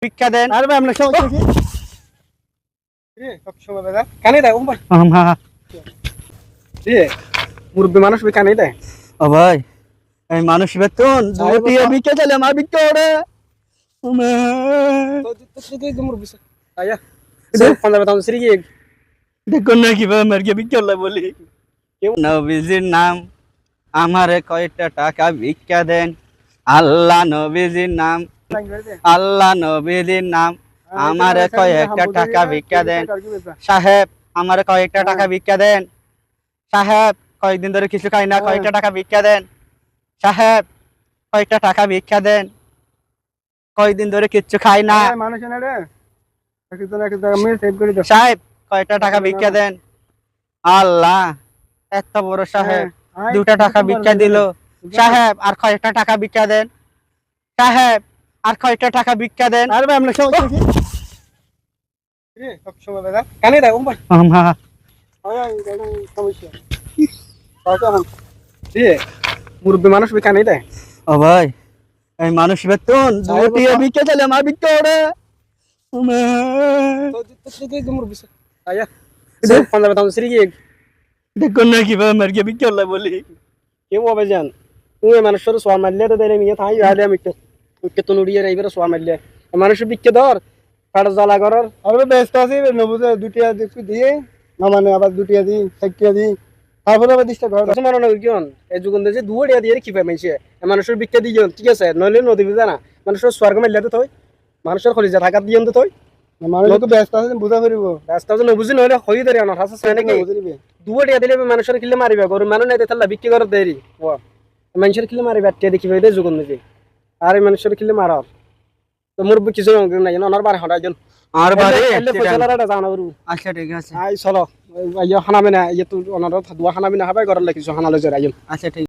ভিক্ষা দেন। আরে ভাই আমরা সময় কি রে সবসময় দাদা কানে দাও ভাই রে মুরব্বি মানুষ কানে দেয়। ও ভাই এই মানুষ বেতন দুটিয়া ভিক্ষা দিলে আমার ভিক্ষা ওরে তো মুরব্বি আয়া এটা 15 দাম সিরি দেখুন না কিভাবে মার্কে ভিক্ষা বলি। নবীজির নাম আমারে কয়টা টাকা ভিক্ষা দেন। আল্লাহ নবীজির নাম, আল্লাহ নবীজির নাম আমারে কয়েকটা টাকা ভিক্ষা দেন। সাহেব আমারে কয়েকটা টাকা ভিক্ষা দেন। সাহেব কয়েকদিন ধরে কিছু খাই না, কয়েকটা টাকা ভিক্ষা দেন। সাহেব কয়েকটা টাকা ভিক্ষা দেন, কয়েকদিন ধরে কিচ্ছু খাই না। মানুষ না রে একটু আমি সেভ করে দাও। সাহেব কয়েকটা টাকা ভিক্ষা দেন। আল্লাহ এত বড় সাহেব 2টা টাকা ভিক্ষা দিল। সাহেব আর কয়েকটা টাকা ভিক্ষা দেন। সাহেব আর কয়েকটা টাকা ভিক্ষা দেন। আরে ভাই আমরা সময় কি রে সবসময় দাদা কানে দাও ভাই সমস্যা রে মুরব্বি মানুষ কানে দেয়। ও ভাই এই মানুষ বেতন দুটিয়া ভিক্ষা দিলে আমার ভিক্ষা ওরে তো মুরব্বি আয়া এটা 15 দাম সিরি দেখুন না কিভাবে মার্কে ভিক্ষা বলি। কেউ হবে জান তুই মানুষের সোয়াল মারলে তো দেরে মিয়া থাই আলে আমি তো তো নুড়িয়ে রাইবার সোয়াল মারলে মানুষের বিক্কে ধর কাটা জ্বালা করার আরে ব্যস্ত আছি নবুজে দুটিয়া দেখি দিয়ে না মানে আবার দুটিয়া দি সাইকিয়া দি তারপরে আবার দিস্তা ঘর আছে মানো না কিয়ন এই যুগন যে দুড়িয়া দিয়ে কি পাই মাইছে মানুষের বিক্কে দিও ঠিক আছে নইলে নদী বুঝা না মানুষের স্বর্গ মারলে তো থই মানুষের খলিজা থাকাত দিয়ন তো থই মানুষ তো ব্যস্ত আছে বুঝা করিব ব্যস্ত আছে নবুজি নইলে হই ধরে আনার হাসা সাইনে কি বুঝিবে দুড়িয়া দিলে মানুষের কিলে মারিবা গরু মানুষ নাই তাহলে বিক্রি করে দেরি ও মানুষের কিলে মারিবা টিয়া দেখি ভাই দে যুগন যে আর মানুষের কিলে মারার তো মুরব্বি কিছু নাই অনার বারে হঠাৎ জন আর বারে জানা গরু আচ্ছা ঠিক আছে আই চলো ইয়া খানাবে না ইয়ে তো অনার দোয়া খানাবি না হবে ঘরের কিছু খানা লই যাই আচ্ছা ঠিক